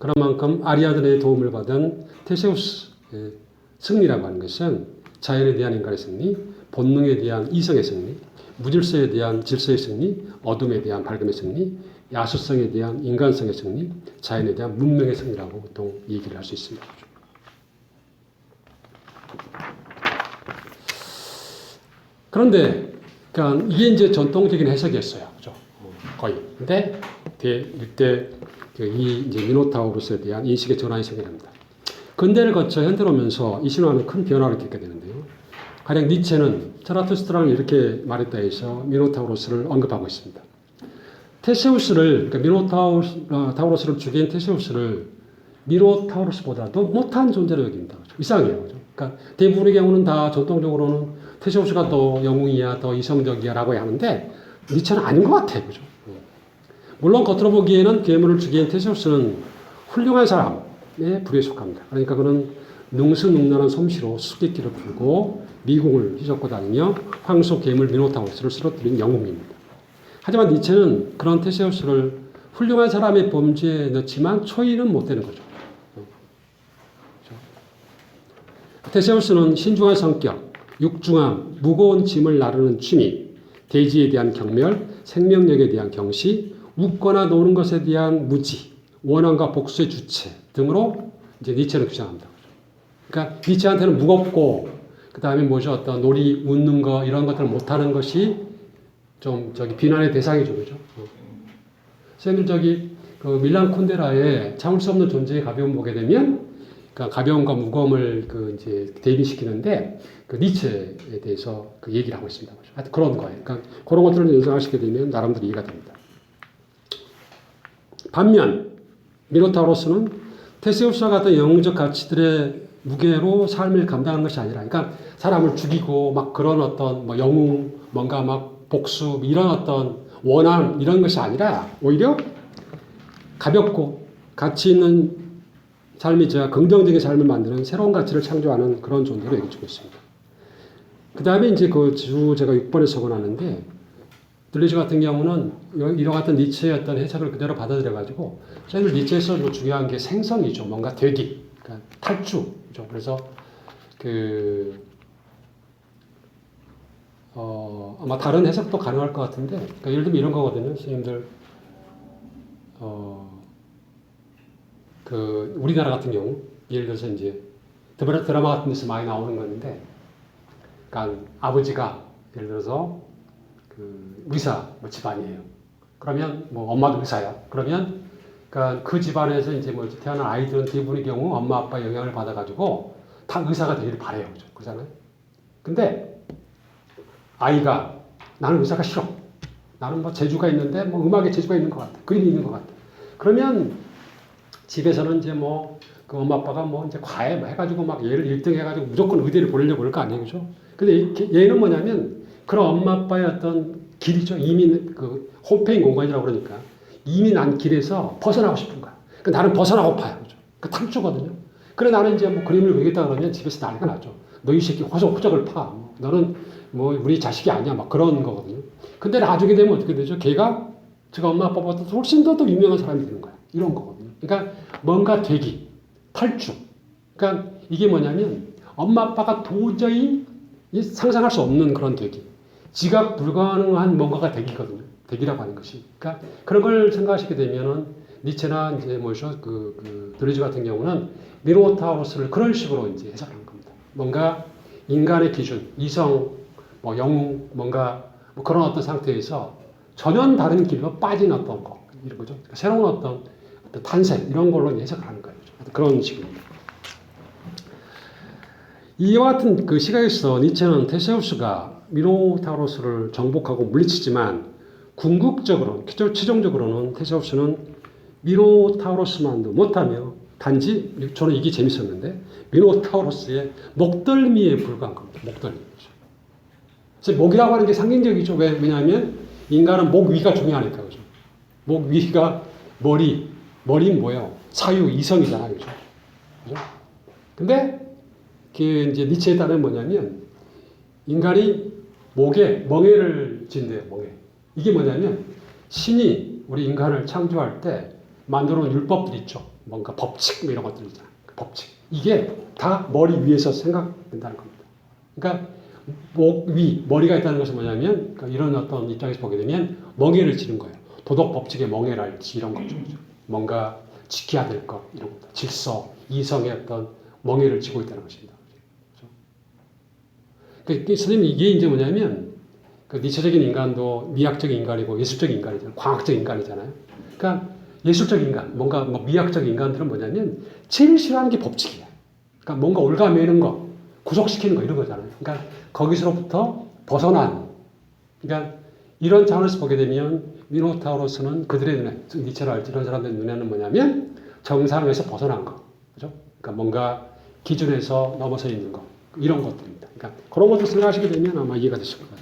그런 만큼 아리아드네의 도움을 받은 테세우스의 승리라고 하는 것은 자연에 대한 인간의 승리, 본능에 대한 이성의 승리, 무질서에 대한 질서의 승리, 어둠에 대한 밝음의 승리, 야수성에 대한 인간성의 승리, 자연에 대한 문명의 승리라고 보통 얘기를 할 수 있습니다. 그런데 그러니까 이게 이제 전통적인 해석이었어요. 그죠? 거의. 근데 이때 이 이제 미노타우루스에 대한 인식의 전환이 생깁니다. 근대를 거쳐 현대로 오면서 이 신화는 큰 변화를 겪게 되는데요. 가령 니체는 자라투스트라를 이렇게 말했다 해서 미노타우루스를 언급하고 있습니다. 테세우스를, 그러니까 미노타우루스를 죽인 테세우스를 미노타우루스보다도 못한 존재로 여깁니다. 이상해요. 그죠? 그러니까 대부분의 경우는 다 전통적으로는 테세우스가 더 영웅이야, 더 이성적이야 라고 하는데 니체는 아닌 것 같아요. 그죠? 물론 겉으로 보기에는 괴물을 죽인 테세우스는 훌륭한 사람의 부류에 속합니다. 그러니까 그는 능수능란한 솜씨로 수수께끼를 풀고 미궁을 휘젓고 다니며 황소 괴물 미노타우루스를 쓰러뜨린 영웅입니다. 하지만 니체는 그런 테세우스를 훌륭한 사람의 범주에 넣지만 초인은 못 되는 거죠. 테세우스는 신중한 성격, 육중함, 무거운 짐을 나르는 취미, 대지에 대한 경멸, 생명력에 대한 경시, 웃거나 노는 것에 대한 무지, 원한과 복수의 주체 등으로 이제 니체는 규정합니다. 그러니까 니체한테는 무겁고 그 다음에 뭐죠? 어떤 놀이, 웃는 거 이런 것들을 못하는 것이 좀 비난의 대상이죠, 그죠? 선생님들 그 밀란 쿤데라의 참을 수 없는 존재의 가벼움 보게 되면 그러니까 가벼움과 무거움을 이제 대비시키는데 그 니체에 대해서 그 얘기를 하고 있습니다. 하여튼 그런 거예요. 그러니까 그런 것들을 연상하시게 되면 나름대로 이해가 됩니다. 반면 미노타우로스는 테세우스와 같은 영웅적 가치들의 무게로 삶을 감당하는 것이 아니라, 그러니까 사람을 죽이고 막 그런 어떤 뭐 영웅, 뭔가 막 복수 이런 어떤 원한 이런 것이 아니라 오히려 가볍고 가치 있는 삶이자 긍정적인 삶을 만드는 새로운 가치를 창조하는 그런 존재로 여겨지고 있습니다. 그 다음에 이제 제가 6번에 적어놨는데, 들리즈 같은 경우는 이런 같은 니체의 어떤 해석을 그대로 받아들여가지고, 사실 니체에서 중요한 게 생성이죠. 뭔가 되기, 그러니까 탈주죠. 그래서 아마 다른 해석도 가능할 것 같은데, 그러니까 예를 들면 이런 거거든요. 선생님들, 우리나라 같은 경우, 예를 들어서 이제 드라마 같은 데서 많이 나오는 건데, 그러니까 아버지가 예를 들어서 의사 집안이에요. 그러면 엄마도 의사야. 그러면 그러니까 그 집안에서 이제 태어난 아이들은 대부분의 경우 엄마 아빠 영향을 받아가지고 다 의사가 되기를 바래요. 그렇잖아요. 근데 아이가 나는 의사가 싫어. 나는 재주가 있는데 음악에 재주가 있는 것 같아. 그림이 있는 것 같아. 그러면 집에서는 이제 그 엄마 아빠가 이제 과외 해가지고 얘를 1등 해가지고 무조건 의대를 보내려고 그럴 거 아니에요. 그죠? 근데 얘는 뭐냐면 그런 엄마 아빠의 어떤 길이죠. 이미 홈페인 공간이라고 그러니까 이미 난 길에서 벗어나고 싶은 거야. 그러니까 나는 벗어나고파요. 그죠? 그 탈주거든요. 그래 나는 이제 그림을 그리겠다 그러면 집에서 난리가 나죠. 너 이 새끼 호적을 파. 너는 우리 자식이 아니야. 막 그런 거거든요. 근데 나중에 되면 어떻게 되죠? 걔가 제가 엄마 아빠보다 훨씬 더 유명한 사람이 되는 거야. 이런 거거든요. 그러니까 뭔가 되기, 탈주. 그러니까 이게 뭐냐면 엄마 아빠가 도저히 상상할 수 없는 그런 되기. 지각 불가능한 뭔가가 되기거든요. 되기라고 하는 것이. 그러니까 그런 걸 생각하시게 되면은 니체나 이제 드레즈 같은 경우는 미노타우로스를 그런 식으로 이제 해석하는 겁니다. 뭔가 인간의 기준, 이성, 영웅, 뭔가 그런 어떤 상태에서 전혀 다른 길로 빠진 어떤 거, 이런 거죠. 그러니까 새로운 어떤 탄생, 이런 걸로 해석을 하는 거예요. 그런 식입니다. 이와 같은 시각에서 니체는 테세우스가 미노타우로스를 정복하고 물리치지만 궁극적으로, 최종적으로는 테세우스는 미노타우로스만도 못하며 단지, 저는 이게 재밌었는데, 미노타우로스의 목덜미에 불과한 겁니다. 목덜미. 그래서 목이라고 하는 게 상징적이죠. 왜냐하면 인간은 목 위가 중요하니까. 그죠? 목 위가 머리는 뭐예요? 사유, 이성이잖아요. 그죠? 근데 이제 니체에 따르면 뭐냐면 인간이 목에 멍에를 진대요. 멍에. 이게 뭐냐면 신이 우리 인간을 창조할 때 만들어 놓은 율법들 있죠. 뭔가 법칙 뭐 이런 것들 있잖아요. 법칙. 이게 다 머리 위에서 생각된다는 겁니다. 그러니까 목 위, 머리가 있다는 것은 뭐냐면 그러니까 이런 어떤 입장에서 보게 되면 멍에를 지는 거예요. 도덕 법칙의 멍에랄지 이런 것죠. 뭔가 지켜야 될 것, 이런 것, 질서, 이성의 어떤 멍에를 지고 있다는 것입니다. 그러니까 선생님 이게 이제 뭐냐면 그 니체적인 인간도 미학적 인간이고 예술적 인간이잖아요. 광학적 인간이잖아요. 그러니까 예술적 인간, 뭔가 뭐 미학적 인간들은 뭐냐면 제일 싫어하는 게 법칙이야. 그러니까 뭔가 올가매는 거, 구속시키는 거 이런 거잖아요. 그러니까 거기서부터 벗어난. 그러니까 이런 차원에서 보게 되면 미노타우로스는 그들의 눈에, 니체를 알지 이런 사람들의 눈에는 뭐냐면 정상에서 벗어난 거. 그죠? 그러니까 뭔가 기준에서 넘어서 있는 거. 이런 것들입니다. 그러니까 그런 것들 생각하시게 되면 아마 이해가 되실 것 같아요.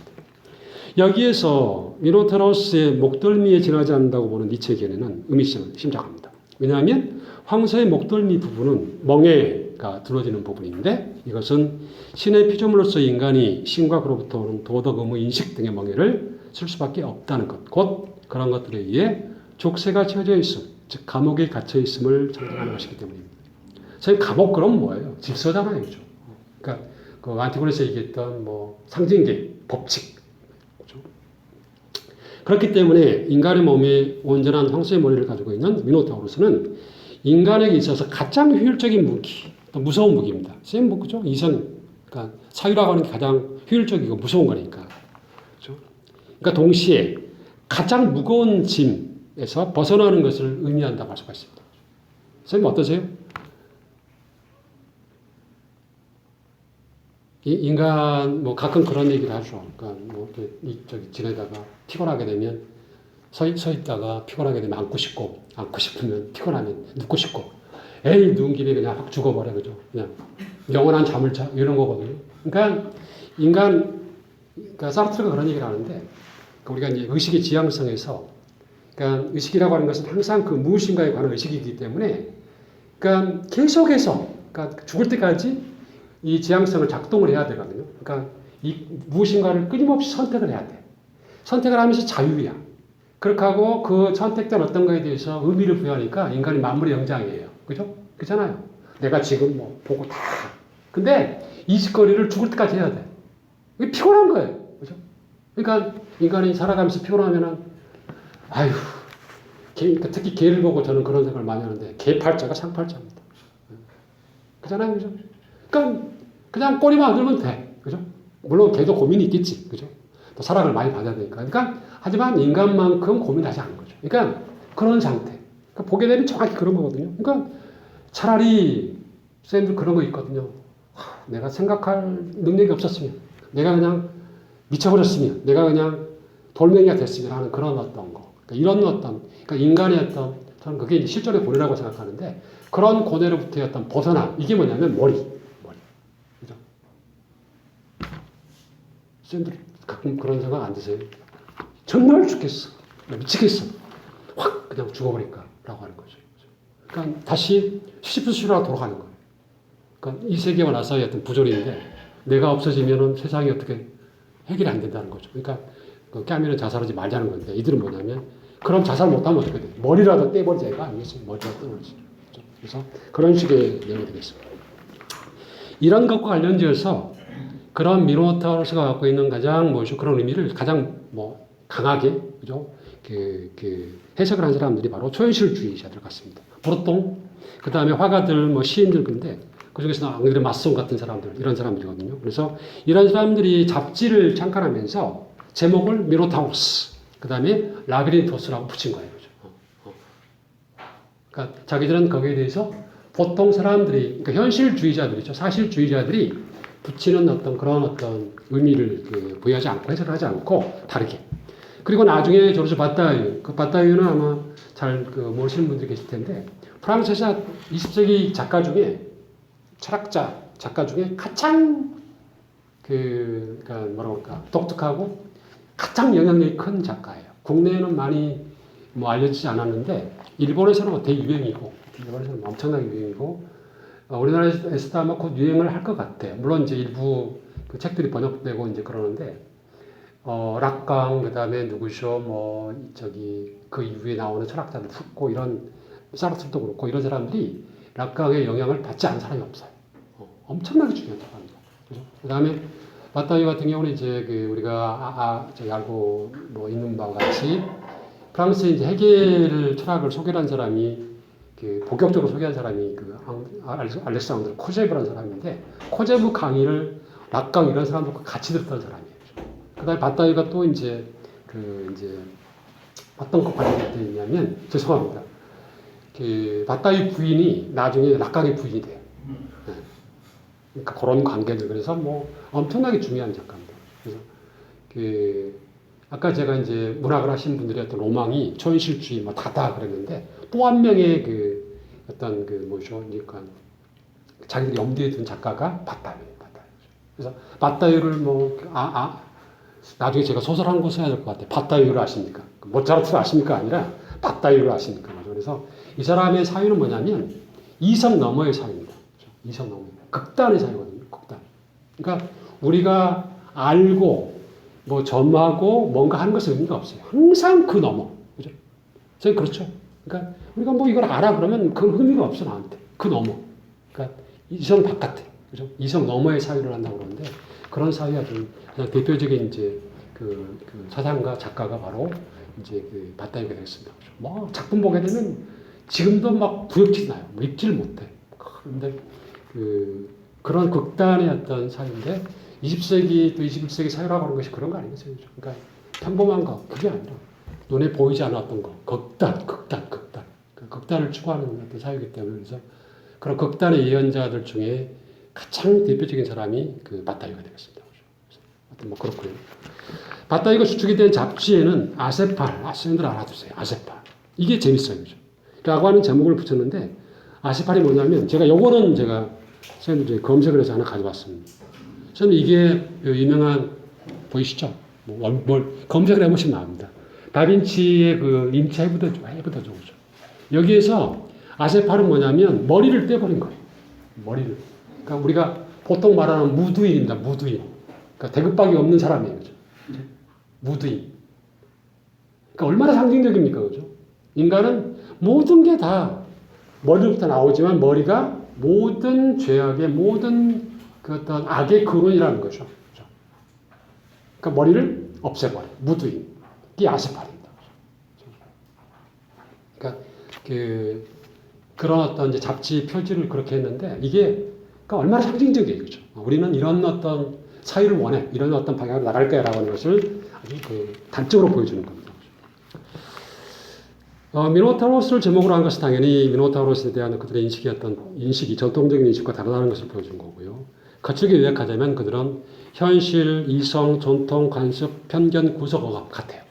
여기에서 미노타우로스의 목덜미에 지나지 않는다고 보는 니체의 견해는 의미심을 심작합니다. 왜냐하면 황소의 목덜미 부분은 멍에가 두러지는 부분인데 이것은 신의 피조물로서 인간이 신과 그로부터 오는 도덕, 의무, 인식 등의 멍에를 쓸 수밖에 없다는 것. 곧 그런 것들에 의해 족쇄가 채워져 있음, 즉 감옥에 갇혀 있음을 상징하는 것이기 때문입니다. 선생님 감옥 그럼 뭐예요? 질서잖아요, 그죠? 그러니까 그 안티고니에서 얘기했던 뭐 상징계, 법칙. 그죠? 그렇기 때문에 인간의 몸에 온전한 황소의 머리를 가지고 있는 미노타우로스는 인간에게 있어서 가장 효율적인 무기, 또 무서운 무기입니다. 선생님 뭐 그죠? 이성, 그러니까 사유라고 하는 게 가장 효율적이고 무서운 거니까. 그죠? 그러니까 동시에 가장 무거운 짐에서 벗어나는 것을 의미한다고 할 수가 있습니다. 선생님 어떠세요? 인간 뭐 가끔 그런 얘기를 하죠. 그러니까 뭐 저기 지내다가 피곤하게 되면 서 있다가 피곤하게 되면 앉고 싶으면 피곤하면 눕고 싶고, 에이 누운 김에 그냥 확 죽어버려 그죠. 그냥 영원한 잠을 자 이런 거거든요. 그러니까 그러니까 사르트르가 그런 얘기를 하는데 우리가 이제 의식의 지향성에서 그러니까 의식이라고 하는 것은 항상 그 무엇인가에 관한 의식이기 때문에 그러니까 계속해서 그러니까 죽을 때까지 이 지향성을 작동을 해야 되거든요. 그러니까 이 무엇인가를 끊임없이 선택을 해야 돼. 선택을 하면서 자유야. 그렇게 하고 그 선택된 어떤 거에 대해서 의미를 부여하니까 인간이 만물의 영장이에요. 그죠? 그렇잖아요. 내가 지금 뭐 보고 다. 근데 이 짓거리를 죽을 때까지 해야 돼. 이게 피곤한 거예요. 그죠? 그러니까 인간이 살아가면서 피곤하면은 아휴, 그러니까 특히 개를 보고 저는 그런 생각을 많이 하는데 개 팔자가 상팔자입니다. 그잖아요. 그죠? 그러니까 그냥 꼬리만 안 들면 돼. 그죠? 물론 걔도 고민이 있겠지. 그죠? 또 사랑을 많이 받아야 되니까. 그러니까 하지만 인간만큼 고민하지 않는 거죠. 그러니까 그런 상태. 그러니까 보게 되면 정확히 그런 거거든요. 그러니까 차라리 쌤들 그런 거 있거든요. 내가 생각할 능력이 없었으면, 내가 그냥 미쳐버렸으면, 내가 그냥 돌멩이가 됐으면 하는 그런 어떤 거. 그러니까 이런 어떤, 그러니까 인간의 어떤, 저는 그게 이제 실존의 고뇌라고 생각하는데, 그런 고뇌로부터의 어떤 벗어남. 이게 뭐냐면 머리. 그죠? 쌤들 가끔 그런 생각 안 드세요? 정말 죽겠어. 미치겠어. 확 그냥 죽어버릴까. 라고 하는 거죠. 그러니까 다시 시집수시로 돌아가는 거예요. 그러니까 이 세계와 나 사이의 어떤 부조리인데 내가 없어지면은 세상이 어떻게 해결이 안 된다는 거죠. 그러니까 그 깨면은 자살하지 말자는 건데 이들은 뭐냐면 그럼 자살 못하면 어떻게 돼? 머리라도 떼버리자 이거 아니겠어요? 머리라도 떼버리자. 그래서 그런 식의 내용이 되겠습니다. 이런 것과 관련지어서 그런 미노타우로스가 갖고 있는 가장 그런 의미를 가장 강하게 그죠? 해석을 한 사람들이 바로 초현실주의자들 같습니다. 브루똥, 그 다음에 화가들, 시인들 근데 그 중에서는 앙드레 마송 같은 사람들 이런 사람들이거든요. 그래서 이런 사람들이 잡지를 창간하면서 제목을 미노타우로스, 그 다음에 라비린토스라고 붙인 거예요. 그러니까 자기들은 거기에 대해서 보통 사람들이, 그러니까 현실주의자들이죠. 사실주의자들이 붙이는 그런 어떤 의미를 부여하지 않고 해석을 하지 않고 다르게. 그리고 나중에 조르주 바따유, 그 바따유는 아마 잘 모르시는 분들이 계실 텐데 프랑스에서 20세기 작가 중에 철학자 작가 중에 가장 그러니까 독특하고 가장 영향력이 큰 작가예요. 국내에는 많이 알려지지 않았는데 일본에서는 대유행이고 일본에서는 엄청나게 유행이고 우리나라에서도 아마 곧 유행을 할 것 같아요. 물론 이제 일부 그 책들이 번역되고 이제 그러는데 락강 그다음에 누구쇼 그 이후에 나오는 철학자들 푸코 이런 사르트르도 그렇고 이런 사람들이 락강의 영향을 받지 않은 사람이 없어요. 엄청나게 중요한 사람입니다. 그 다음에 바타이 같은 경우는 이제 그 우리가 저기 알고 뭐 있는 바와 같이 프랑스의 이제 헤겔을 철학을 소개한 사람이 그 본격적으로 소개한 사람이 그 알렉산드르 코제브라는 사람인데 코제브 강의를 락강 이런 사람들과 같이 듣던 사람이에요. 그다음에 바타이가 또 이제 어떤 것 관련이 있냐면 죄송합니다. 그 바타이 부인이 나중에 락강의 부인이 돼요. 네. 그러니까 그런 관계들 그래서 뭐 엄청나게 중요한 작가입니다. 그래서 그 아까 제가 이제 문학을 하신 분들의 어떤 로망이 초현실주의 뭐 다다 그랬는데 또 한 명의 그 어떤 그 뭐죠, 그러니까 자기들이 염두에 둔 작가가 바타이예요. 그래서 바타이를 뭐 나중에 제가 소설 한 권 써야 될 것 같아요. 바타이를 아십니까? 모차르트 아십니까? 아니라 바타이를 아십니까? 그래서 이 사람의 사유는 뭐냐면 이성 너머의 사유입니다. 이성 너머, 극단의 사유거든요. 극단. 그러니까 우리가 알고 뭐 점하고 뭔가 하는 것은 의미가 없어요. 항상 그 너머, 그죠? 저는 그렇죠. 그러니까 우리가 뭐 이걸 알아 그러면 그 의미가 없어 나한테. 그 너머. 그러니까 이성 바깥에, 그죠? 이성 너머의 사유를 한다고 그러는데 그런 사유가 좀 그냥 대표적인 이제 그 사상가 작가가 바로 이제 그 바타이가 되겠습니다. 그죠? 뭐 작품 보게 되면 지금도 막 부역질이 나요. 뭐 읽지를 못해. 그런데 그런 극단의 어떤 사유인데 20세기 또 21세기 사유라고 하는 것이 그런 거 아니겠어요? 그러니까 평범한 거 그게 아니라 눈에 보이지 않았던 거 극단. 그 극단을 추구하는 어떤 사유이기 때문에 그래서 그런 극단의 예언자들 중에 가장 대표적인 사람이 그 바타이가 되겠습니다. 하여튼 뭐 그렇고요. 바타이가 수축이 된 잡지에는 아세팔들 알아두세요. 아세팔. 이게 재밌어요. 그죠? 라고 하는 제목을 붙였는데 아세팔이 뭐냐면 요거는 제가 선생님들 검색을 해서 하나 가져왔습니다. 선생님 이게 유명한 보이시죠? 뭘 검색을 해보시면 나옵니다. 다빈치의 그 인체 해부도죠. 여기에서 아세팔은 뭐냐면 머리를 떼버린 거예요. 머리를. 그러니까 우리가 보통 말하는 무두인입니다. 무두인. 그러니까 대급박이 없는 사람이에요. 그죠? 무두인. 그러니까 얼마나 상징적입니까? 그죠? 인간은 모든 게 다 머리로부터 나오지만 머리가 모든 죄악의 모든 그 어떤 악의 근원이라는 거죠. 그죠? 그러니까 머리를 없애버려. 무두인. 이게 아세팔입니다. 그러니까 그런 어떤 이제 잡지 표지를 그렇게 했는데 이게 그러니까 얼마나 상징적이에요. 그죠? 우리는 이런 어떤 사유를 원해. 이런 어떤 방향으로 나갈 거야. 라고 하는 것을 아주 단적으로 보여주는 겁니다. 미노타우로스를 제목으로 한 것은 당연히 미노타우로스에 대한 그들의 인식이 전통적인 인식과 다르다는 것을 보여준 거고요. 거칠게 요약하자면 그들은 현실, 이성, 전통, 관습, 편견, 구석, 억압 같아요.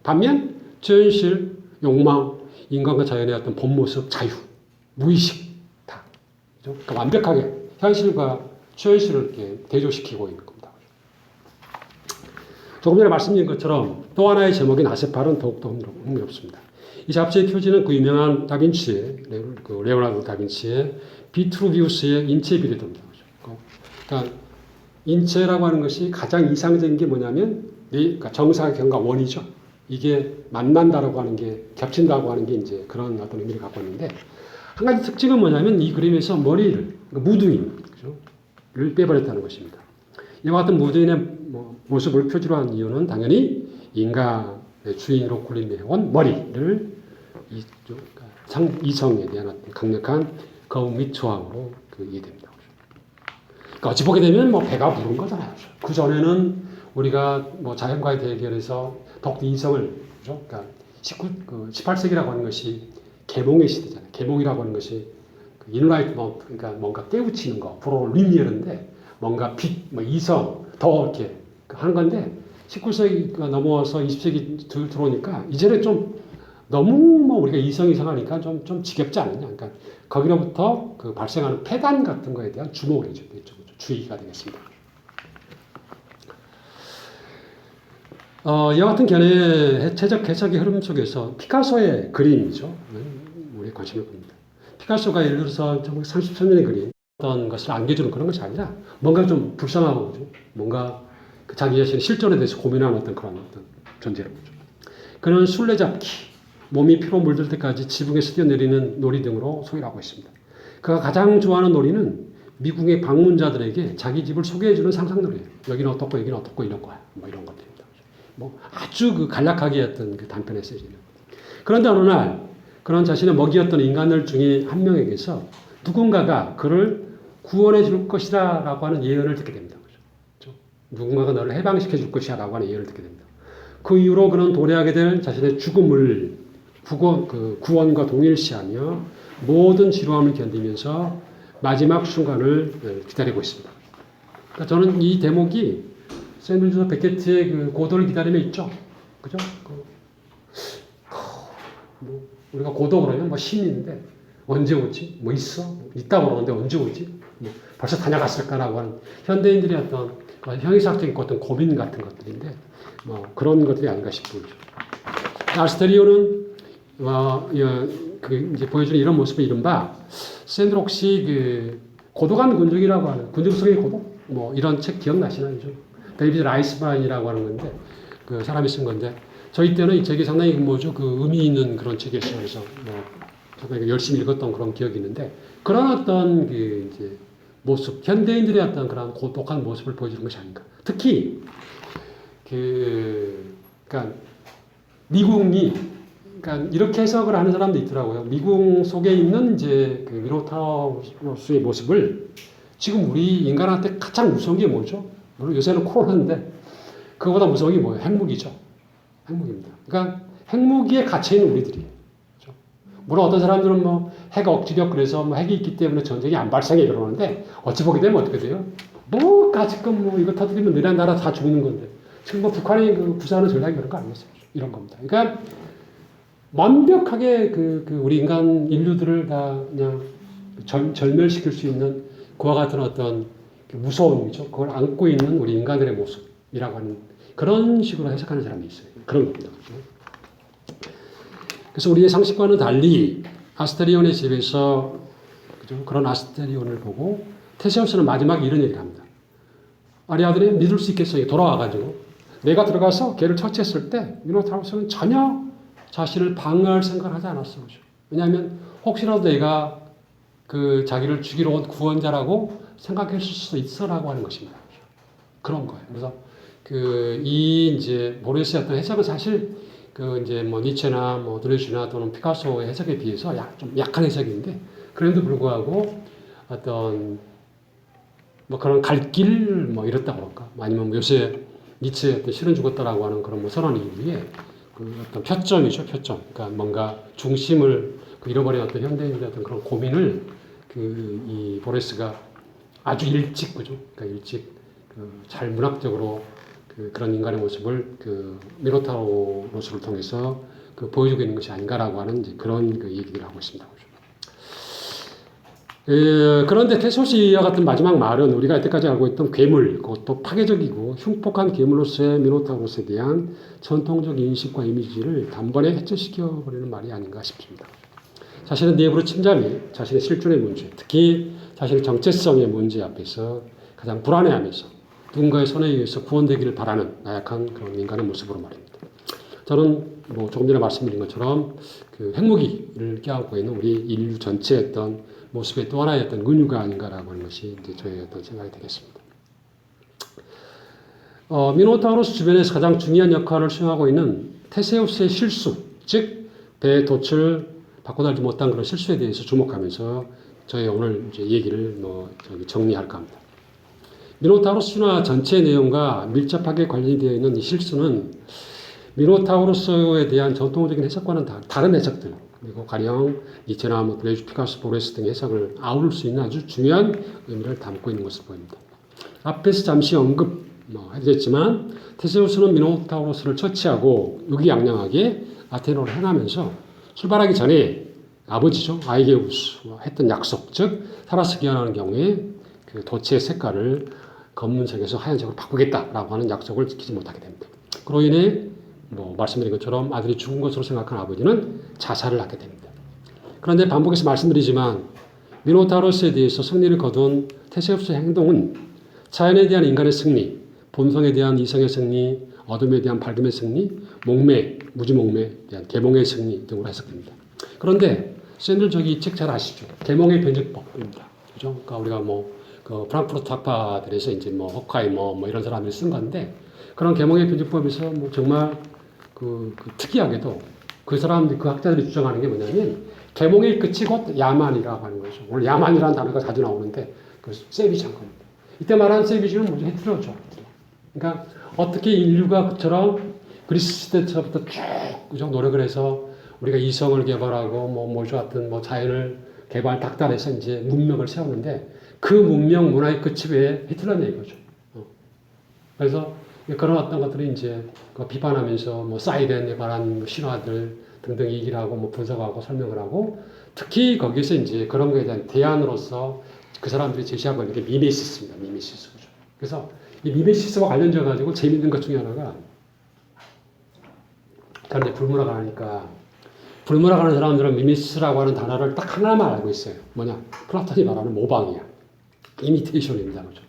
반면 초현실, 욕망, 인간과 자연의 어떤 본 모습, 자유, 무의식 다. 그러니까 완벽하게 현실과 초현실을 이렇게 대조시키고 있는 겁니다. 조금 전에 말씀드린 것처럼 또 하나의 제목인 아세팔은 더욱더 흥미롭습니다. 이 잡지의 표지는 그 유명한 다빈치의 레오나르도 다빈치의 비트루비우스의 인체 비례도입니다. 그러니까 인체라고 하는 것이 가장 이상적인 게 뭐냐면 그러니까 정사경과 원이죠. 이게 만난다라고 하는 게 겹친다고 하는 게 이제 그런 어떤 의미를 갖고 있는데 한 가지 특징은 뭐냐면 이 그림에서 머리를 그러니까 무두인 를 빼버렸다는 것입니다. 이와 같은 무두인의 모습을 표지로 한 이유는 당연히 인간의 주인으로 군림해온 머리를 이성에 대한 어떤 강력한 거부 및 저항으로 이해됩니다. 그러니까 어찌 보게 되면 배가 부른 거잖아요. 그 전에는 우리가 자연과의 대결에서 더욱더 이성을, 그죠? 그러니까 18세기라고 하는 것이 계몽의 시대잖아요. 계몽이라고 하는 것이 인라이트먼트, 그러니까 뭔가 깨우치는 거, 프로 리미에르인데 뭔가 빛, 이성, 더 이렇게 하는 건데 19세기가 넘어와서 20세기 들어오니까 이제는 좀 너무 우리가 이성하니까 좀 지겹지 않느냐. 그러니까 거기로부터 발생하는 폐단 같은 거에 대한 주목을 해주죠. 주의가 되겠습니다. 이와 같은 견해의 해석의 흐름 속에서 피카소의 그림이죠. 우리의 관심을 봅니다. 피카소가 예를 들어서 1933년의 그림 어떤 것을 안겨주는 그런 것이 아니라 뭔가 좀 불쌍하고 그죠? 뭔가 자기 자신의 실존에 대해서 고민하는 어떤 그런 어떤 존재라는 거죠. 그는 술래잡기, 몸이 피로 물들 때까지 지붕에서 뛰어내리는 놀이 등으로 소개를 하고 있습니다. 그가 가장 좋아하는 놀이는 미국의 방문자들에게 자기 집을 소개해주는 상상놀이예요. 여기는 어떻고 여기는 어떻고 이런 거야. 뭐 이런 것들입니다. 뭐 아주 그 간략하게 했던 그 단편 에세이는. 그런데 어느 날 그런 자신의 먹이였던 인간들 중에 한 명에게서 누군가가 그를 구원해 줄 것이다 라고 하는 예언을 듣게 됩니다. 그렇죠? 누군가가 너를 해방시켜 줄 것이야 라고 하는 예언을 듣게 됩니다. 그 이후로 그는 도래하게 될 자신의 죽음을 구원과 동일시하며 모든 지루함을 견디면서 마지막 순간을 기다리고 있습니다. 그러니까 저는 이 대목이 샌드 조셉 베케트의 그 고도를 기다림에 있죠. 그죠? 뭐 우리가 고도 그러면 뭐 신인데 언제 오지? 뭐 있어? 있다고 그러는데 언제 오지? 뭐 벌써 다녀갔을까라고 하는 현대인들의 어떤 형이상적인 어떤 고민 같은 것들인데 뭐 그런 것들이 아닌가 싶고요. 아스테리오는 이제 보여주는 이런 모습을 이른바 샌드록시 그 고독한 군중이라고 하는 군중 속의 고독 뭐 이런 책 기억나시나요? 데이비드 라이스만이라고 하는 건데 그 사람이 쓴 건데 저희 때는 이 책이 상당히 그 의미 있는 그런 책이었어요. 그래서 뭐 상당히 열심히 읽었던 그런 기억이 있는데 그런 어떤 그 이제 모습 현대인들의 어떤 그런 고독한 모습을 보여주는 것이 아닌가. 특히 그러니까 미국이 그러니까 이렇게 해석을 하는 사람도 있더라고요. 미국 속에 있는 이제 그 미노타우로스의 모습을 지금 우리 인간한테 가장 무서운 게 뭐죠? 물론 요새는 코로나인데 그거보다 무서운 게 뭐예요? 핵무기죠. 핵무기입니다. 그러니까 핵무기에 갇혀 있는 우리들이. 그렇죠? 물론 어떤 사람들은 뭐 핵 억지력 그래서 뭐 핵이 있기 때문에 전쟁이 안 발생해 그러는데 어찌 보게 되면 어떻게 돼요? 뭐 가지금 뭐 이거 터뜨리면 너네 나라 다 죽는 건데 지금 뭐 북한이 그 부산을 전략이 그런 거 아니겠어요? 이런 겁니다. 그러니까 완벽하게 우리 인간 인류들을 다 그냥 절멸시킬 수 있는 그와 같은 어떤 무서움이죠. 그걸 안고 있는 우리 인간들의 모습이라고 하는 그런 식으로 해석하는 사람이 있어요. 그런 겁니다. 그래서 우리의 상식과는 달리 아스테리온의 집에서 그런 아스테리온을 보고 테세우스는 마지막에 이런 얘기를 합니다. 아리아들이 믿을 수 있겠어요? 돌아와가지고 내가 들어가서 걔를 처치했을 때 미노타우스는 전혀 자신을 방어할 생각을 하지 않았어요. 왜냐하면 혹시라도 내가 그 자기를 죽이러 온 구원자라고 생각했을 수도 있어라고 하는 것입니다. 그런 거예요. 그래서 이 이제 모리스의 어떤 해석은 사실 이제 뭐 니체나 뭐 드레슈나 또는 피카소의 해석에 비해서 좀 약한 해석인데 그럼에도 불구하고 어떤 뭐 그런 갈 길 뭐 이렇다 그럴까 아니면 요새 니체의 어떤 실은 죽었다라고 하는 그런 뭐 선언 이후에 어떤 표점이죠, 표점. 그러니까 뭔가 중심을 잃어버린 어떤 현대인의 어떤 그런 고민을 이 보레스가 아주 일찍 그죠, 그러니까 일찍 잘 문학적으로 그런 인간의 모습을 미노타우로스를 통해서 보여주고 있는 것이 아닌가라고 하는 이제 그런 얘기를 하고 있습니다. 그런데 테소시와 같은 마지막 말은 우리가 이때까지 알고 있던 괴물, 그것도 파괴적이고 흉폭한 괴물로서의 미노타우로스에 대한 전통적 인식과 이미지를 단번에 해체시켜버리는 말이 아닌가 싶습니다. 자신의 내부의 침잠이 자신의 실존의 문제, 특히 자신의 정체성의 문제 앞에서 가장 불안해하면서 누군가의 손에 의해서 구원되기를 바라는 나약한 그런 인간의 모습으로 말입니다. 저는 뭐 조금 전에 말씀드린 것처럼 핵무기를 껴안고 있는 우리 인류 전체의 어떤 모습의 또 하나의 어떤 은유가 아닌가라고 하는 것이 이제 저의 어떤 생각이 되겠습니다. 미노타우로스 주변에서 가장 중요한 역할을 수행하고 있는 테세우스의 실수, 즉 배의 돛을 바꿔달지 못한 그런 실수에 대해서 주목하면서 저의 오늘 이제 얘기를 정리할까 합니다. 미노타우로스 신화 전체 내용과 밀접하게 관련이 되어 있는 이 실수는 미노타우로스에 대한 전통적인 해석과는 다른 해석들, 그리고 가령 니체나 블레이즈, 피카소, 보레스 등의 해석을 아우를 수 있는 아주 중요한 의미를 담고 있는 것으로 보입니다. 앞에서 잠시 언급해드렸지만 테세우스는 미노타우로스를 처치하고 의기양양하게 아테네로 향하면서 출발하기 전에 아버지죠, 아이게우스와 했던 약속, 즉 타라스 귀환하는 경우에 돛의 색깔을 검은색에서 하얀색으로 바꾸겠다라고 하는 약속을 지키지 못하게 됩니다. 그로 인해 말씀드린 것처럼 아들이 죽은 것으로 생각한 아버지는 자살을 하게 됩니다. 그런데 반복해서 말씀드리지만 미노타우로스에 대해서 승리를 거둔 테세우스의 행동은 자연에 대한 인간의 승리, 본성에 대한 이성의 승리, 어둠에 대한 밝음의 승리, 목매, 무지몽매에 대한 계몽의 승리 등으로 해석됩니다. 그런데 샌들 저기 이 책 잘 아시죠? 계몽의 변증법입니다. 그죠? 그러니까 우리가 그 프랑크푸르트 학파들에서 이제 호카이머 이런 사람들이 쓴 건데 그런 계몽의 변증법에서 정말 그 특이하게도 그 사람들 그 학자들이 주장하는 게 뭐냐면 계몽의 끝이 곧 야만이라고 하는 거죠. 오늘 야만이라는 단어가 자주 나오는데 그 세비지한 겁니다. 이때 말하는 세비지는 뭐죠? 히틀러죠. 그러니까 어떻게 인류가 그처럼 그리스 시대부터 쭉 그죠? 노력을 해서 우리가 이성을 개발하고 하여튼 자연을 닥달해서 이제 문명을 세웠는데 그 문명 문화의 끝이 왜 히틀러냐 이거죠. 그래서 그런 어떤 것들이 이제 비판하면서 사이렌에 관한 신화들 등등 얘기를 하고 분석하고 설명을 하고 특히 거기서 이제 그런 거에 대한 대안으로서 그 사람들이 제시하고 있는 게 미메시스입니다. 미메시스. 그죠? 그래서 이 미메시스와 관련져 가지고 재밌는 것 중에 하나가 이제 불문화가 하니까 불문화가 하는 사람들은 미메시스라고 하는 단어를 딱 하나만 알고 있어요. 뭐냐? 플라톤이 말하는 모방이야. 이미테이션입니다. 그죠?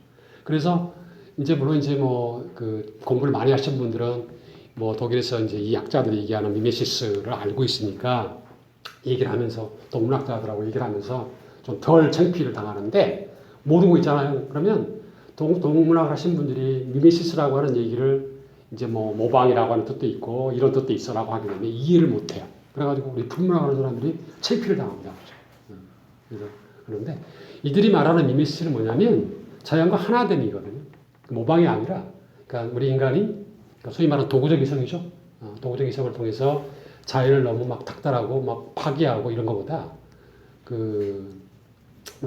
그래서 이제 물론 이제 그 공부를 많이 하신 분들은 독일에서 이제 이 학자들이 얘기하는 미메시스를 알고 있으니까 얘기를 하면서 또 문학자들하고 얘기를 하면서 좀 덜 창피를 당하는데 모르고 있잖아요. 그러면 동문학을 하신 분들이 미메시스라고 하는 얘기를 이제 모방이라고 하는 뜻도 있고 이런 뜻도 있어라고 하기 때문에 이해를 못 해요. 그래가지고 우리 불문학 하는 사람들이 창피를 당합니다. 그래서 그런데 이들이 말하는 미메시스는 뭐냐면 자연과 하나됨이거든요. 모방이 아니라, 그러니까 우리 인간이 소위 말하는 도구적 이성이죠. 도구적 이성을 통해서 자연을 너무 닥달하고 파괴하고 이런 것보다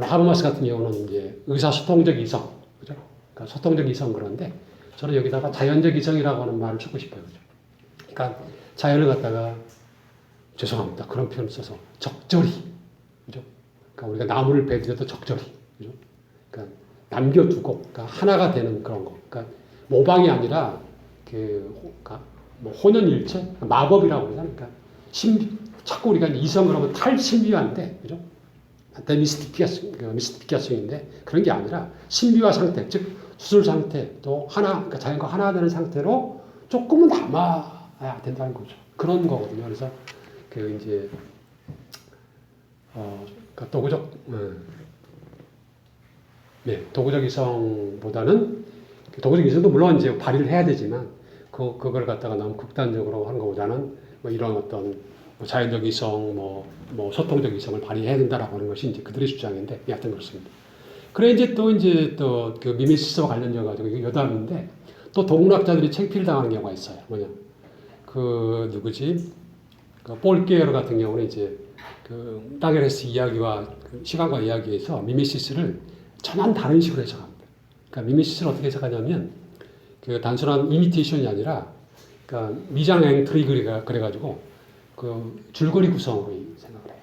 하버마스 같은 경우는 이제 의사소통적 이성, 그죠? 그러니까 소통적 이성 그런데 저는 여기다가 자연적 이성이라고 하는 말을 쓰고 싶어요, 그죠? 그러니까 자연을 갖다가 죄송합니다 그런 표현을 써서 적절히, 그죠? 그러니까 우리가 나무를 베들여도 적절히, 그죠? 그러니까 남겨두고, 그러니까 하나가 되는 그런 거. 그러니까 모방이 아니라 혼연일체, 마법이라고 그러잖아요. 그러니까 자꾸 우리가 이성을 하면 탈신비화인데, 그죠? 미스티피카스인데 그런 게 아니라 신비화 상태, 즉 수술 상태, 또 그러니까 자연과 하나 되는 상태로 조금은 담아야 된다는 거죠. 그런 거거든요. 그래서 이제 그러니까 도구적 이성보다는 도구적 이성도 물론 이제 발휘를 해야 되지만 그걸 갖다가 너무 극단적으로 하는 것보다는 이런 어떤 자연적 이성, 소통적 이성을 발휘해야 된다라고 하는 것이 이제 그들의 주장인데, 여하튼 그렇습니다. 그래 이제 또 그 미메시스와 관련져 가지고 이게 여담인데 또 동문학자들이 창피를 당하는 경우가 있어요. 뭐냐? 누구지? 폴 게어르 같은 경우는 이제 따게레스 이야기와 시간과 이야기에서 미메시스를 전혀 다른 식으로 해석합니다. 그러니까 미메시스를 어떻게 해석하냐면 단순한 이미테이션이 아니라 그러니까 미장행 트릭을 그래가지고 줄거리 구성으로 생각을 해요.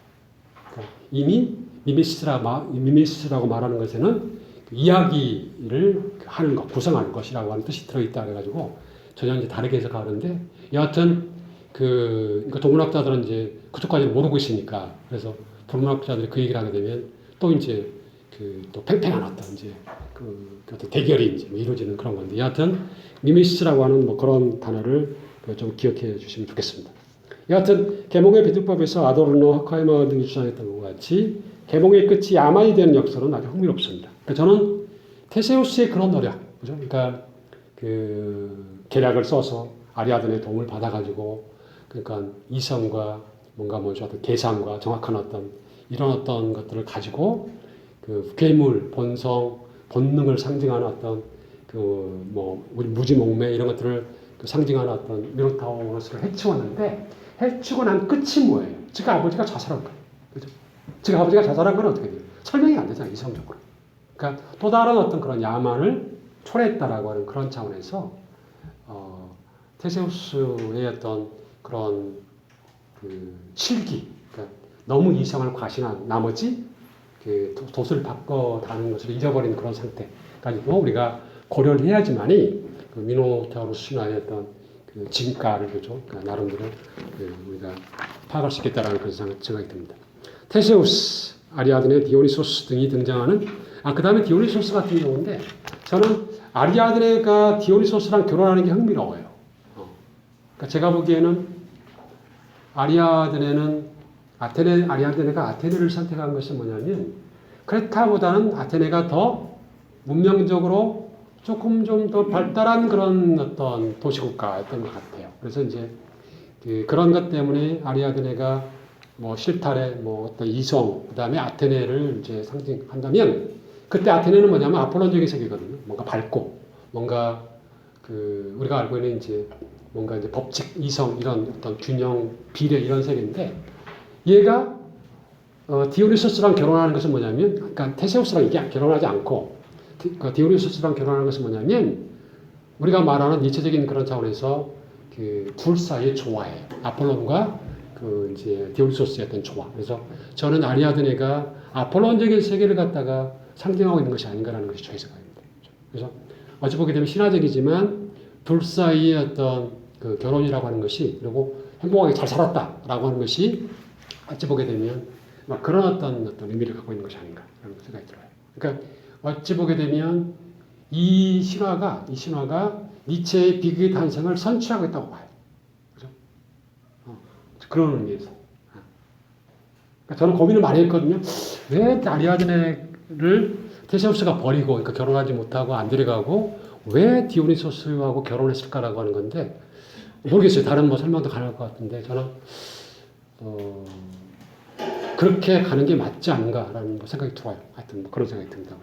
그러니까 이미 미메시스라고 말하는 것에는 이야기를 하는 것, 구성하는 것이라고 하는 뜻이 들어있다 그래가지고 전혀 이제 다르게 해석하는데 여하튼 그러니까 동문학자들은 이제 그쪽까지는 모르고 있으니까 그래서 동문학자들이 그 얘기를 하게 되면 또 이제 또 팽팽한 어떤 이제 어떤 대결이 이제 이루어지는 그런 건데 여하튼 미메시스라고 하는 그런 단어를 좀 기억해 주시면 좋겠습니다. 여하튼 계몽의 비두법에서 아도르노, 호카이머 등이 주장했던 것 같이 계몽의 끝이 야만이 되는 역설은 아주 흥미롭습니다. 그러니까 저는 테세우스의 그런 노력, 그죠? 그러니까 계략을 써서 아리아드네의 도움을 받아가지고 그러니까 이성과 어떤 계산과 정확한 이런 어떤 것들을 가지고 괴물, 본성, 본능을 상징하는 어떤 우리 무지몽매 이런 것들을 상징하는 어떤 미노타우로스를 해치웠는데 해치고 난 끝이 뭐예요? 즉 아버지가 자살한 거예요. 그죠? 즉 아버지가 자살한 건 어떻게 돼요? 설명이 안 되잖아요, 이성적으로. 그러니까 또 다른 어떤 그런 야만을 초래했다라고 하는 그런 차원에서 테세우스의 어떤 그런 실기, 그러니까 너무 이성을 과신한 나머지 돛을 바꿔다는 것을 잃어버린 그런 상태까지 우리가 고려를 해야지만이 미노타우로스 신화의 어떤 진가를 그죠? 그러니까 나름대로 우리가 파악할 수 있겠다라는 그런 생각이 듭니다. 테세우스, 아리아드네, 디오니소스 등이 등장하는 그 다음에 디오니소스 같은 경우인데 저는 아리아드네가 디오니소스랑 결혼하는 게 흥미로워요. 그러니까 제가 보기에는 아리아드네가 아테네를 선택한 것은 뭐냐면 크레타보다는 아테네가 더 문명적으로 조금 좀 더 발달한 그런 어떤 도시국가였던 것 같아요. 그래서 이제 그런 것 때문에 아리아드네가 뭐 실타래, 뭐 어떤 이성, 그 다음에 아테네를 이제 상징한다면 그때 아테네는 뭐냐면 아폴론적인 세계거든요. 뭔가 밝고, 뭔가 우리가 알고 있는 이제 뭔가 이제 법칙, 이성, 이런 어떤 균형, 비례 이런 세계인데 얘가 디오니소스랑 결혼하는 것은 뭐냐면, 그러니까 테세우스랑 이게 결혼하지 않고 디오니소스랑 결혼하는 것은 뭐냐면 우리가 말하는 니체적인 그런 차원에서 둘 사이의 조화예요. 아폴론과 이제 디오니소스의 어떤 조화. 그래서 저는 아리아드네가 아폴론적인 세계를 갖다가 상징하고 있는 것이 아닌가라는 것이 저의 생각입니다. 그래서 어찌 보게 되면 신화적이지만 둘 사이의 어떤 결혼이라고 하는 것이, 그리고 행복하게 잘 살았다라고 하는 것이 어찌 보게 되면 그런 어떤 의미를 갖고 있는 것이 아닌가라는 생각이 들어요. 그러니까 어찌 보게 되면 이 신화가 니체의 비극의 탄생을 선취하고 있다고 봐요. 그죠? 그런 의미에서. 그러니까 저는 고민을 많이 했거든요. 왜 아리아드네를 테세우스가 버리고, 그러니까 결혼하지 못하고 안 데려가고, 왜 디오니소스하고 결혼했을까라고 하는 건데, 모르겠어요. 다른 뭐 설명도 가능할 것 같은데, 저는, 그렇게 가는 게 맞지 않은가라는 생각이 들어요. 하여튼 뭐 그런 생각이 듭니다.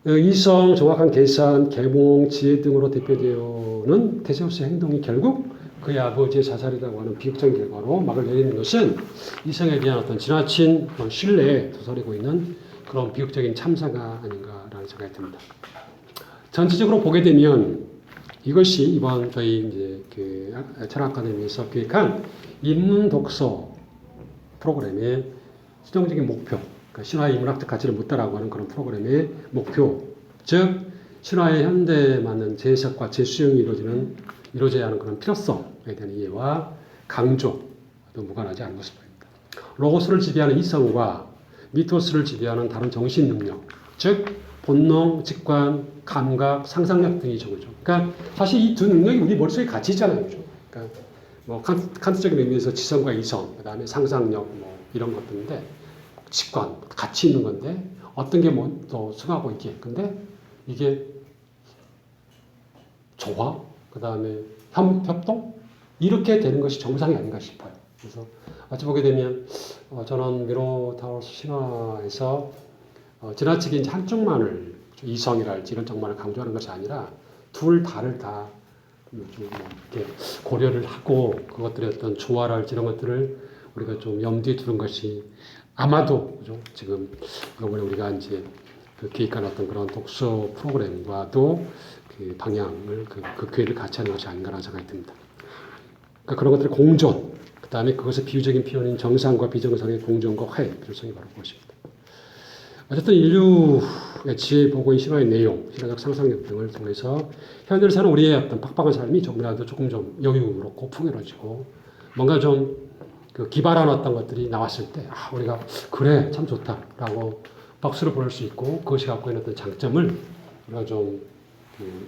이성, 정확한 계산, 계몽, 지혜 등으로 대표되는 테세우스의 행동이 결국 그의 아버지의 자살이라고 하는 비극적인 결과로 막을 내리는 것은 이성에 대한 어떤 지나친 신뢰에 도사리고 있는 그런 비극적인 참사가 아닌가라는 생각이 듭니다. 전체적으로 보게 되면 이것이 이번 저희 이제 철학 아카데미에서 기획한 인문 독서 프로그램의 최종적인 목표, 그러니까 신화의 인문학적 가치를 묻다라고 하는 그런 프로그램의 목표, 즉 신화의 현대에 맞는 재해석과 재수용이 이루어져야 하는 그런 필요성에 대한 이해와 강조도 무관하지 않은 것을 보입니다. 로고스를 지배하는 이성과 미토스를 지배하는 다른 정신 능력, 즉 본능, 직관, 감각, 상상력 등이죠, 그죠? 그러니까 사실 이 두 능력이 우리 머릿속에 같이 있잖아요, 그죠? 그러니까 뭐 칸트적인 의미에서 지성과 이성, 그다음에 상상력 뭐 이런 것들인데 직관 같이 있는 건데 어떤 게 뭐 더 승하고 있게. 근데 이게 조화, 그다음에 협동 이렇게 되는 것이 정상이 아닌가 싶어요. 그래서 어찌 보게 되면 저는 미노타우로스 신화에서 지나치게 이제 한쪽만을 이성이랄지 이런 쪽만을 강조하는 것이 아니라 둘 다를 다 좀 이렇게 고려를 하고 그것들의 어떤 조화랄지 이런 것들을 우리가 좀 염두에 두는 것이 아마도 그죠? 지금 이번에 우리가 이제 기획한 어떤 그런 독서 프로그램과도 그 방향을 그 기회를 같이 하는 것이 아닌가라는 생각이 듭니다. 그러니까 그런 것들의 공존, 그 다음에 그것의 비유적인 표현인 정상과 비정상의 공존과 화해 필요성이 바로 그것입니다. 어쨌든 인류의 지혜, 보고인 신화의 내용, 신화적 상상력 등을 통해서 현대를 사는 우리의 어떤 팍팍한 삶이 조금이라도 조금 좀 여유롭고 풍요로워지고 뭔가 좀 기발한 어떤 것들이 나왔을 때 우리가 그래 참 좋다라고 박수를 보낼 수 있고 그것이 갖고 있는 어떤 장점을 우리가 좀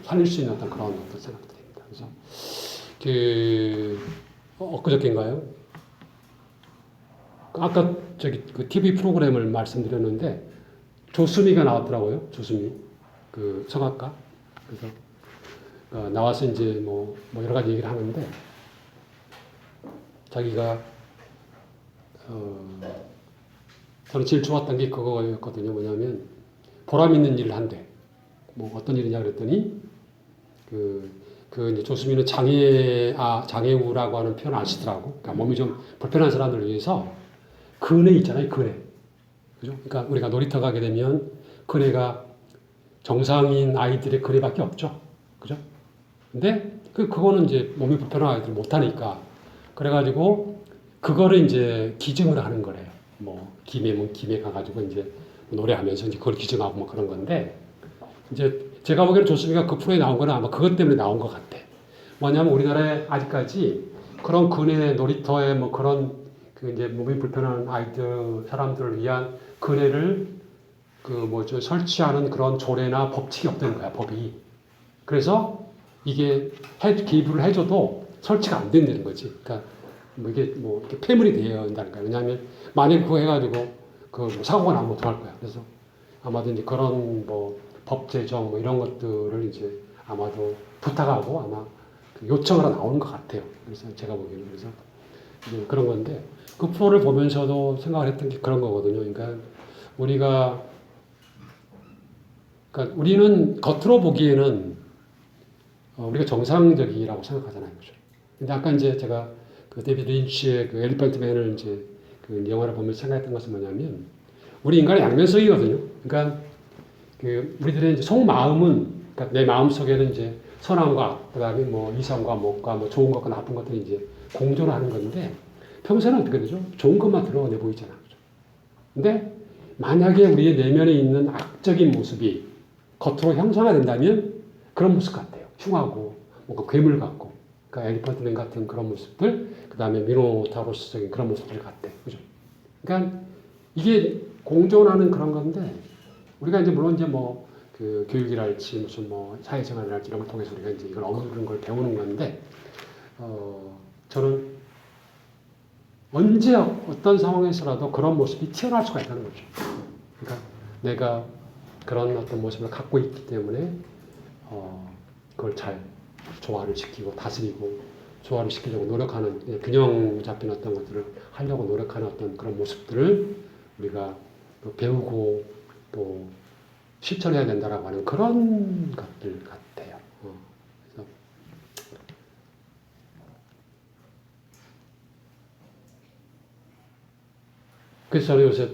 살릴 수 있는 어떤 그런 어떤 생각들입니다. 그래서 엊그저께인가요? 아까 그 TV 프로그램을 말씀드렸는데 조수미가 나왔더라고요. 조수미 그 성악가. 그래서 나와서 이제 뭐 여러 가지 얘기를 하는데 자기가 저는 제일 좋았던 게 그거였거든요. 뭐냐면 보람 있는 일을 한대. 뭐 어떤 일이냐 그랬더니 이제 조수미는 장애우라고 하는 표현을 안 쓰더라고. 그러니까 몸이 좀 불편한 사람들을 위해서 그네 있잖아요. 그네. 그죠? 그러니까 우리가 놀이터 가게 되면 그네가 정상인 아이들의 그네밖에 없죠. 그죠? 근데 그거는 이제 몸이 불편한 아이들 못 하니까 그래가지고 그거를 이제 기증을 하는 거래요. 뭐 김해 가가지고 이제 노래하면서 이제 그걸 기증하고 뭐 그런 건데 이제 제가 보기에는 조수미가 그 프로에 나온 거는 아마 그것 때문에 나온 것 같아. 뭐냐면 우리나라에 아직까지 그런 그네 놀이터에 뭐 그런 이제 몸이 불편한 아이들 사람들을 위한 그네를 설치하는 그런 조례나 법칙이 없다는 거야, 법이. 그래서 이게 기부를 해줘도 설치가 안 된다는 거지. 그러니까 뭐 이게 뭐 이렇게 폐물이 되어야 한다는 거야. 왜냐하면 만약 그거 해가지고 그뭐 사고가 나면 어떡할 거야. 그래서 아마도 이제 그런 뭐 법 제정 뭐 이런 것들을 이제 아마도 부탁하고 아마 그 요청을 하러 나오는 것 같아요. 그래서 제가 보기에는 그래서 이제 그런 건데 그 프로를 보면서도 생각을 했던 게 그런 거거든요. 그러니까 우리가 그러니까 우리는 겉으로 보기에는 우리가 정상적이라고 생각하잖아요, 그죠? 근데 아까 이제 제가 그 데이비드 린치의 그 엘리펀트 맨을 이제 그 영화를 보면서 생각했던 것은 뭐냐면 우리 인간의 양면성이거든요. 그러니까 그 우리들의 이제 속마음은 그러니까 내 마음 속에는 이제 선함과 악, 그다음에 뭐 이성과 목과 뭐 좋은 것과 나쁜 것들이 이제 공존하는 건데 평소에는 어떻게 되죠? 좋은 것만 드러내 보이잖아, 그죠? 근데 만약에 우리의 내면에 있는 악적인 모습이 겉으로 형상화된다면 그런 모습 같아요. 흉하고 뭔가 괴물 같고, 그러니까 엘리펀트맨 같은 그런 모습들, 그 다음에 미노타우로스적인 그런 모습들 같대, 그죠? 그러니까 이게 공존하는 그런 건데 우리가 이제 물론 이제 뭐 그 교육이랄지 무슨 뭐 사회생활이랄지 이런 걸 통해서 우리가 이제 이걸 어느 걸 배우는 건데 저는 언제 어떤 상황에서라도 그런 모습이 튀어나올 수가 있다는 거죠. 그러니까 내가 그런 어떤 모습을 갖고 있기 때문에 그걸 잘 조화를 시키고 다스리고 조화를 시키려고 노력하는 균형 잡힌 어떤 것들을 하려고 노력하는 어떤 그런 모습들을 우리가 배우고 또 실천해야 된다라고 하는 그런 것들 같아요. 그래서 저는 요새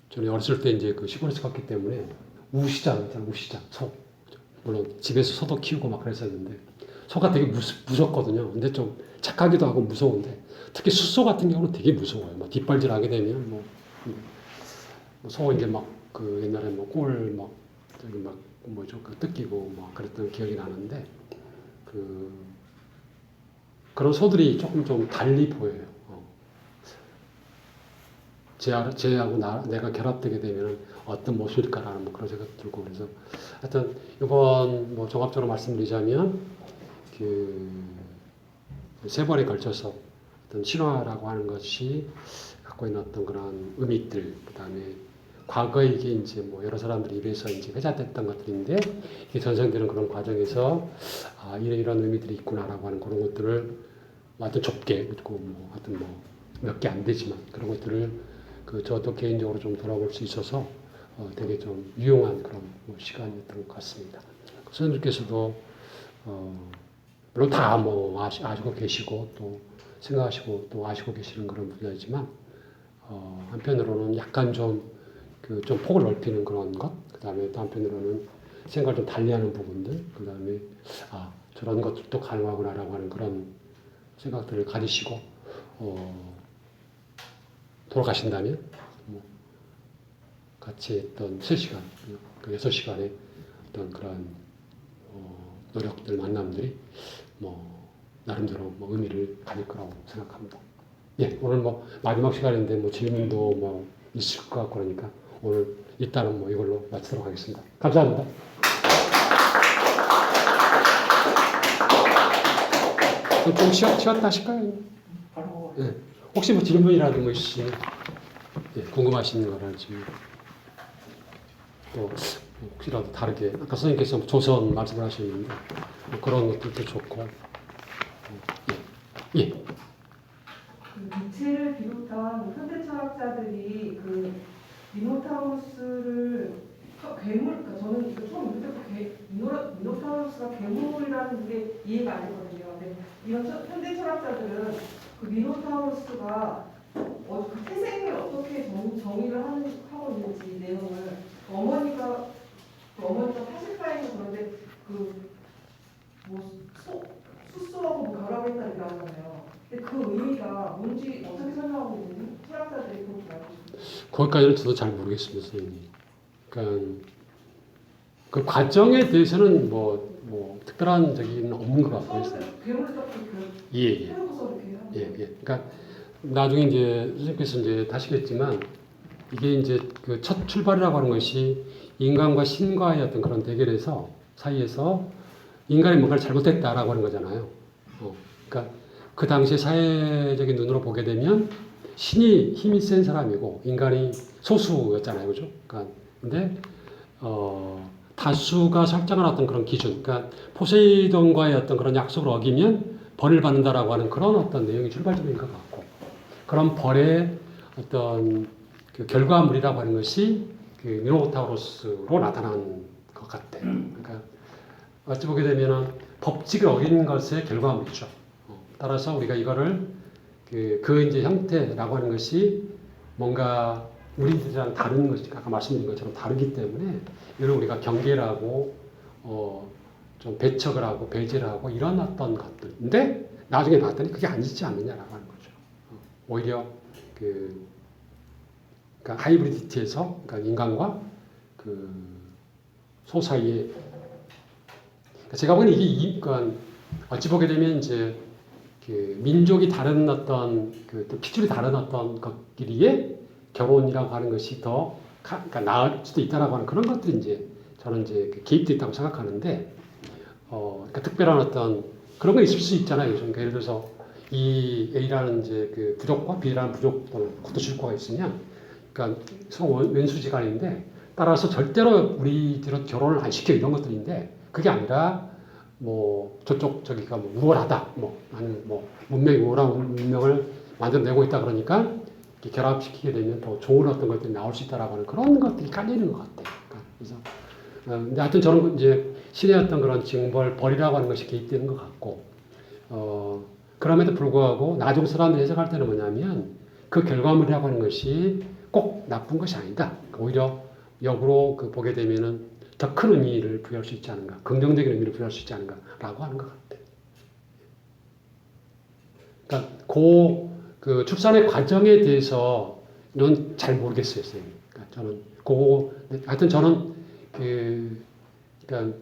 저는 어렸을 때 이제 그 시골에서 갔기 때문에 우시장 있잖아요. 우시장 소. 물론 집에서 소도 키우고 막 그랬었는데 소가 되게 무섭거든요. 근데 좀 착하기도 하고 무서운데 특히 숫소 같은 경우는 되게 무서워요. 뭐 뒷발질하게 되면 소 이제 막 그 옛날에 뭐 꼴 막 저기 막 뭐죠 그 뜯기고 막 그랬던 기억이 나는데 그런 소들이 조금 좀 달리 보여요. 쟤하고 내가 결합되게 되면 어떤 모습일까라는 뭐 그런 생각 들고 그래서 하여튼 이번 뭐 종합적으로 말씀드리자면 세 번에 걸쳐서 어떤 신화라고 하는 것이 갖고 있는 어떤 그런 의미들 그다음에 과거에 이게 이제 뭐 여러 사람들이 입에서 이제 회자됐던 것들인데 이게 전생되는 그런 과정에서 이런 의미들이 있구나라고 하는 그런 것들을 하여튼 좁게 그리고 뭐 하여튼 뭐 몇 개 안 되지만 그런 것들을 저도 개인적으로 좀 돌아볼 수 있어서 되게 좀 유용한 그런 뭐 시간이었던 것 같습니다. 선생님께서도 물론 다 뭐 아시고 계시고 또 생각하시고 또 아시고 계시는 그런 분야이지만 한편으로는 약간 좀 좀 폭을 넓히는 그런 것, 그 다음에 또 한편으로는 생각을 좀 달리하는 부분들, 그 다음에 저런 것들도 가능하구나라고 하는 그런 생각들을 가지시고 돌아가신다면 뭐 같이 했던 3시간, 그 6시간의 어떤 그런 노력들, 만남들이 뭐 나름대로 뭐 의미를 가질 거라고 생각합니다. 예, 오늘 뭐 마지막 시간인데 뭐 질문도 뭐 있을 것 같고 그러니까 오늘 일단은 뭐 이걸로 마치도록 하겠습니다. 감사합니다. 좀 쉬었다 하실까요? 예. 혹시 뭐 질문이라도 뭐 있으시면 궁금하신 거라든지 또 혹시라도 다르게 아까 선생님께서 조선 말씀을 하셨는데 뭐 그런 것들도 좋고 예. 니체를 비롯한 현대 철학자들이 미노타우로스를 괴물, 그러니까 저는 이거 처음 읽을 때부터 미노타우로스가 괴물이라는 게 이해가 안 되거든요. 근데 이런 현대 철학자들은 그 미노타우로스가 그 태생을 어떻게 정의를 하고 있는지 내용을 어머니가 80가에서 그런데 숫소하고 뭐 결합했다는 게 나오잖아요. 근데 그 의미가 뭔지 어떻게 설명하고 있는지 철학자들이 그렇게 알고 싶어요. 거기까지는 저도 잘 모르겠습니다, 선생님. 그러니까 그 과정에 대해서는 뭐 특별한 적이 없는 것 같고요. 괴물을 딱 예. 세우고서 이렇게 하는 예. 그러니까 나중에 이제 선생님께서 이제 다시겠지만 이게 이제 그 첫 출발이라고 하는 것이 인간과 신과의 어떤 그런 대결에서 사이에서 인간이 뭔가를 잘못했다라고 하는 거잖아요. 그러니까 그 당시 사회적인 눈으로 보게 되면 신이 힘이 센 사람이고 인간이 소수였잖아요, 그죠? 그러니까 근데 다수가 설정한 어떤 그런 기준, 그러니까 포세이돈과의 어떤 그런 약속을 어기면 벌을 받는다라고 하는 그런 어떤 내용이 출발점인 것 같고, 그런 벌의 어떤 그 결과물이라고 하는 것이 그 미노타우로스로 나타난 것 같아요. 그러니까 어찌 보게 되면은 법칙을 어긴 것의 결과물이죠. 따라서 우리가 이거를 그 이제 형태라고 하는 것이 뭔가 우리들이랑 다른 것이 아까 말씀드린 것처럼 다르기 때문에 이를 우리가 경계라고 좀 배척을 하고 배제를 하고 이런 어떤 것들인데 나중에 봤더니 그게 아니지 않느냐라고 하는 거죠. 오히려 그러니까 하이브리디티에서 그러니까 인간과 그 소 사이에 그러니까 제가 보기에는 이게 그러니까 어찌 보게 되면 이제 그 민족이 다른 어떤 그 피줄이 다른 어떤 것끼리의 결혼이라고 하는 것이 더 그러니까 나을 수도 있다라고 하는 그런 것들이 이제 저는 이제 개입돼 있다고 생각하는데 그러니까 특별한 어떤 그런 거 있을 수 있잖아요. 그러니까 예를 들어서 이 A라는 이제 그 부족과 B라는 부족 또는 구도실과가 있으면 그러니까 서로 왼수지간인데 따라서 절대로 우리들은 결혼을 안 시켜 이런 것들인데 그게 아니라 뭐 저기가 뭐 우월하다 뭐 아니면 뭐 문명이 우월한 문명을 만들어내고 있다 그러니까 결합시키게 되면 더 좋은 어떤 것들이 나올 수 있다라고 하는 그런 것들이 깔리는 것 같아요. 그래서 근데 하여튼 저는 이제 신의 어떤 그런 징벌 벌이라고 하는 것이 개입되는 것 같고 그럼에도 불구하고 나중 사람들이 해석할 때는 뭐냐면 그 결과물이라고 하는 것이 꼭 나쁜 것이 아니다. 오히려 역으로 그 보게 되면은 더 큰 의미를 부여할 수 있지 않은가, 긍정적인 의미를 부여할 수 있지 않은가라고 하는 것 같아요. 그러니까 그 출산의 과정에 대해서는 잘 모르겠어요, 선생님. 그러니까 저는 하여튼 저는 그러니까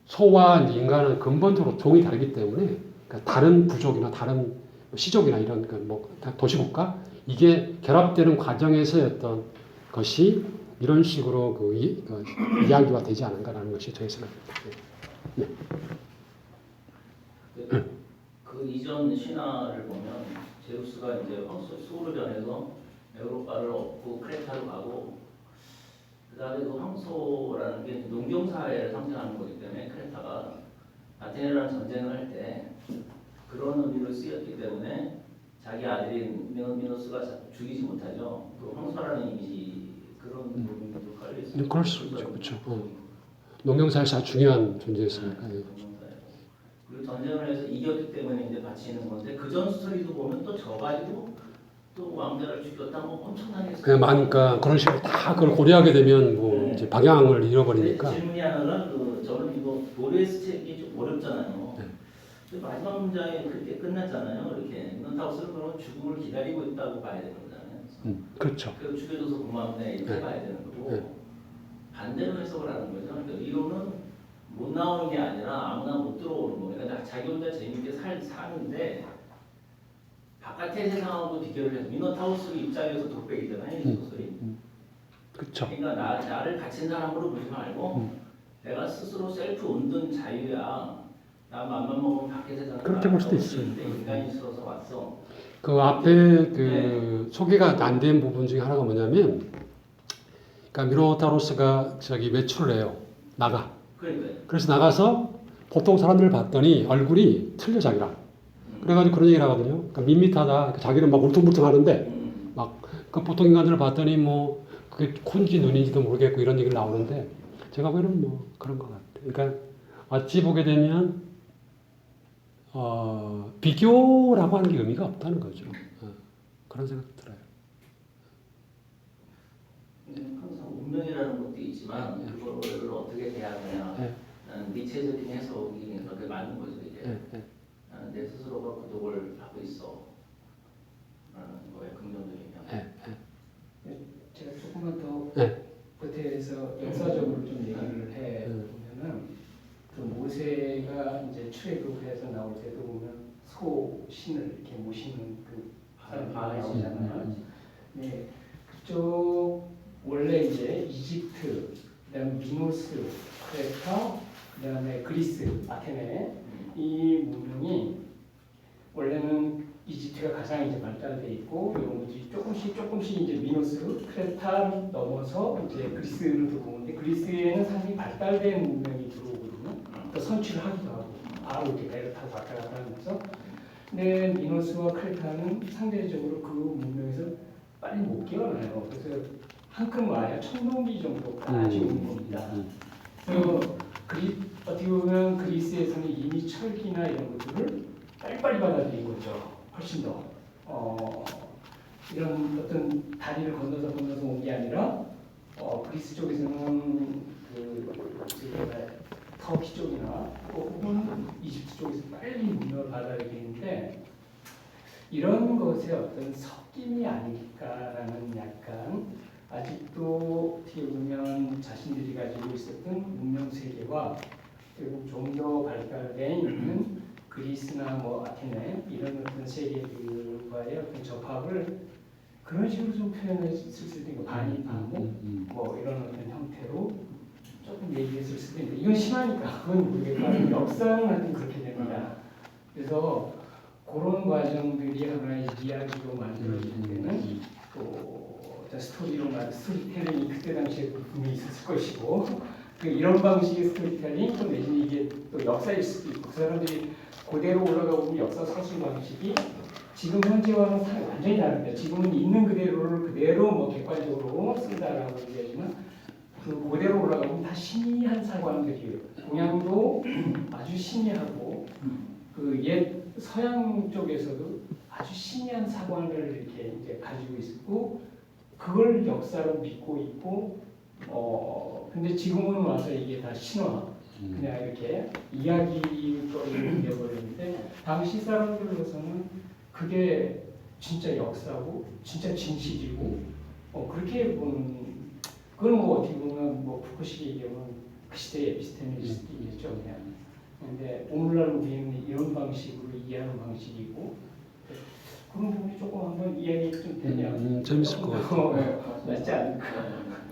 소와 인간은 근본적으로 종이 다르기 때문에 그러니까 다른 부족이나 다른 시족이나 이런 뭐 도시국가 이게 결합되는 과정에서의 어떤 것이 이런 식으로 이야기가 되지 않은가라는 것이 저의 생각입니다. 네. 그 이전 신화를 보면 제우스가 이제 소로 변해서 에우로파를 얻고 크레타로 가고 그다음에 그 황소라는 게 농경사회를 상징하는 거기 때문에 크레타가 아테네라는 전쟁을 할 때 그런 의미로 쓰였기 때문에 자기 아들인 미노스가 죽이지 못하죠. 그 황소라는 이미지 그런 부분도 깔려 있어요. 그럴 수 있죠, 그렇죠. 농경사에서 아주 중요한 존재였으니까. 네. 그리고 전쟁을 해서 이겼기 때문에 이제 바치는 건데 그 전 스토리도 보면 또 져가지고 또 왕자를 죽였다 뭐 엄청나게 그냥 많으니까 그런 식으로 다 그걸 고려하게 되면 뭐 이제 방향을 잃어버리니까. 질문이 하나가 저는 이거 도레스 책이 좀 어렵잖아요. 근데 마지막 문장에 그렇게 끝났잖아요. 이렇게 미노타우스는 그러면 죽음을 기다리고 있다고 봐야 되는 거잖아요. 그렇죠. 그래서 죽여줘서 고맙네 이렇게 봐야 되는 거고 반대로 해석을 하는 거죠. 그러니까 이론은 못 나오는 게 아니라 아무나 못 들어오는 거예요. 그러니까 자기 혼자 재밌게 사는데 바깥의 세상하고 비교를 해서 미노타우스 입장에서 독백이잖아요. 이 소설이. 그렇죠. 그러니까 나를 갇힌 사람으로 보지 말고 내가 스스로 셀프 운둔 자유야. 나 맘만 먹으면 밖에 세상 그렇게 볼 수도 있어요. 인간이 있어서 왔어. 그 앞에 그 소개가 안 된 부분 중에 하나가 뭐냐면, 그러니까 미노타우로스가 저기 외출을 해요. 나가. 그러니까요. 그래서 나가서 보통 사람들을 봤더니 얼굴이 틀려 자기랑. 그래가지고 그런 얘기를 하거든요. 그러니까 밋밋하다. 자기는 막 울퉁불퉁하는데 막 그 보통 인간들을 봤더니 뭐 그게 콘지 눈인지도 모르겠고 이런 얘기를 나오는데 제가 보기에는 뭐 그런 것 같아요. 그러니까 어찌 보게 되면 비교라고 하는 게 의미가 없다는 거죠. 그런 생각 들어요. 항상 운명이라는 것도 있지만 그거를 어떻게 대하느냐. 나는 니체적인 해석이 그렇게 맞는 거죠. 이게. 나는 내 스스로가 구독을 하고 있어. 라는 거에 긍정적인 면. 제가 조금만 더 보태서 역사적으로 좀 얘기를 해 보면은 그 모세가 이제 출애굽해서 나올 때도 보면 소 신을 이렇게 모시는 그 사람이 나오잖아요. 네, 그쪽 원래 이제 이집트, 그다음 미노스, 크레타, 그다음에 그리스, 아테네 이 문명이 원래는 이집트가 가장 이제 발달돼 있고 이런 것들이 조금씩 이제 미노스, 크레타 넘어서 이제 그리스로 들어오는데 그리스에는 상당히 발달된 문명이 들어오거든요. 또 선취를 하기도 하고 바로 이렇게 배를 타고 왔다 갔다 하면서 근데 미노스와 크레타는 상대적으로 그 문명에서 빨리 못 깨어나요. 그래서 한 큼 와야 청동기 정도까지 오는 겁니다. 그래서 어떻게 보면 그리스에서는 이미 철기나 이런 것들을 빨리빨리 받아들인 거죠. 훨씬 더 이런 어떤 다리를 건너서 온 게 아니라 그리스 쪽에서는 터키 쪽이나 혹은 이집트 쪽에서 빨리 문명을 받아들이는데 이런 것의 어떤 섞임이 아닐까라는 약간 아직도 어떻게 보면 자신들이 가지고 있었던 문명 세계와 그리고 좀 더 발달돼 있는 그리스나 뭐 아테네 이런 어떤 세계들과의 어떤 접합을 그런 식으로 좀 표현했을 수도 있고 반이 반목 뭐 이런 어떤 형태로 조금 얘기했을 수도 있는데 이건 심하니까 그건 모르겠고 역사는 하여튼 그렇게 됩니다. 그래서 그런 과정들이 하나의 이야기로 만들어질 때는 또 스토리로 말 스토리텔링이 그때 당시에 분명히 있었을 것이고 그 이런 방식의 스토리텔링 또 내지는 이게 또 역사일 수도 있고 그 사람들이 그대로 올라가 보면 역사 서술 방식이 지금 현재와는 완전히 다릅니다. 지금은 있는 그대로를 그대로 뭐 객관적으로 쓴다라고 얘기하지만 그 그대로 올라가 보면 다 신비한 사관들이에요. 동양도 아주 신비하고 그 옛 서양 쪽에서도 아주 신비한 사관을 이렇게 이제 가지고 있고 그걸 역사로 믿고 있고 근데 지금은 와서 이게 다 신화 그냥 이렇게 이야기거리로 되어버렸는데 당시 사람들로서는 그게 진짜 역사고 진짜 진실이고 그렇게 보는 그건 뭐 어떻게 보면 뭐 푸쿠시게 얘기하면 그 시대의 에피스템일 수도 있겠죠 그냥. 근데 오늘날 우리는 이런 방식으로 이해하는 방식이고 그런 부분이 조금 한번 이해가 좀 되면 재밌을 것 같아요. 맞지 않을까.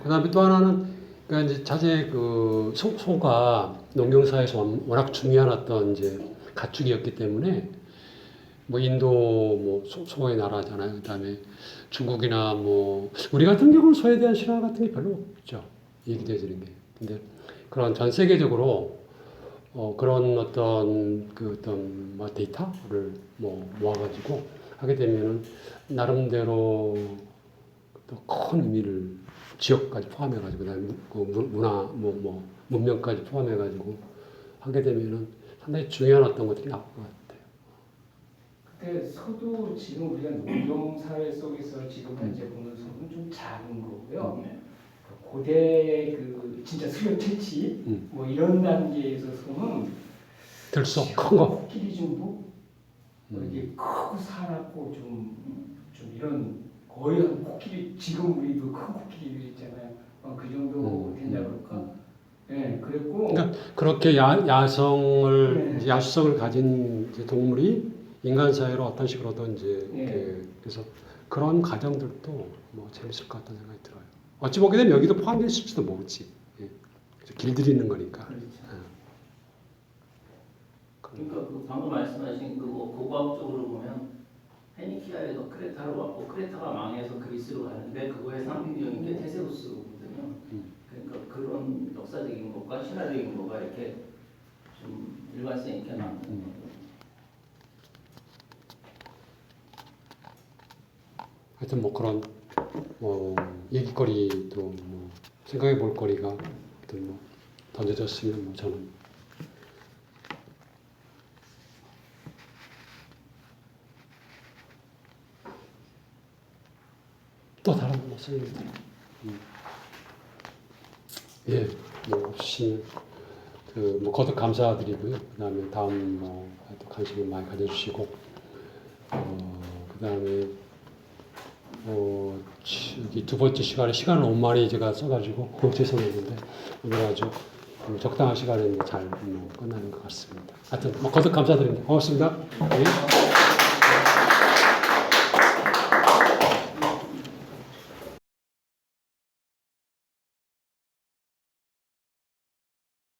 그다음에 또 하나는 그러니까 이제 자재 그 소가 농경사에서 워낙 중요한 어떤 이제 가축이었기 때문에 뭐 인도 뭐 소의 나라잖아요. 그다음에 중국이나 뭐 우리 같은 경우는 소에 대한 신화 같은 게 별로 없죠. 얘기되어지는 게. 근데 그런 전 세계적으로 그런 어떤 그 어떤 뭐 데이터를 뭐 모아가지고 하게 되면은 나름대로 또 큰 의미를 지역까지 포함해가지고 그다음에 그 문화 뭐 문명까지 포함해가지고 하게 되면은 상당히 중요한 어떤 것들이 나올 것 같아요. 근데 소도 지금 우리가 농경 사회 속에서 지금 현재 보는 소는 좀 작은 거고요. 고대 그 진짜 수렵 채취 뭐 이런 단계에서 소는 들소 큰 거. 코끼리 중부 이게 크고 사납고 좀 이런 거의 한 코끼리 지금 우리도 큰 코끼리들 있잖아요. 그 정도 된다 그럴까? 네, 그랬고. 그러니까 그렇게 야성을 야수성을 가진 이제 동물이 인간 사회로 어떤 식으로든 이제 그래서 그런 과정들도 뭐 재밌을 것 같다는 생각이 들어요. 어찌 보게 되면 여기도 포함되어 있을지도 모르지. 길들이는 거니까. 그렇죠. 그러니까 그 방금 말씀하신 그 고고학적으로 보면 페니키아에서 크레타로 왔고 크레타가 망해서 그리스로 가는데 그거의 상징적인 게 테세우스거든요. 그러니까 그런 역사적인 것과 신화적인 거가 이렇게 좀 일관성 있게 나오는 거예요. 하여튼 뭐 그런 뭐 얘기거리도 뭐 생각해 볼 거리가 하여튼 뭐 던져졌으면 뭐 저는 또 다른 뭐 설명들 예, 뭐 없으시면 그 뭐 거듭 감사드리고요. 그다음에 다음 뭐 또 관심을 많이 가져주시고 그다음에 여기 두 번째 시간을 너무 많이 제가 써가지고 죄송했는데 오늘 아주 적당한 시간에 잘 끝나는 것 같습니다. 하여튼 뭐 거듭 감사드립니다. 고맙습니다. 네.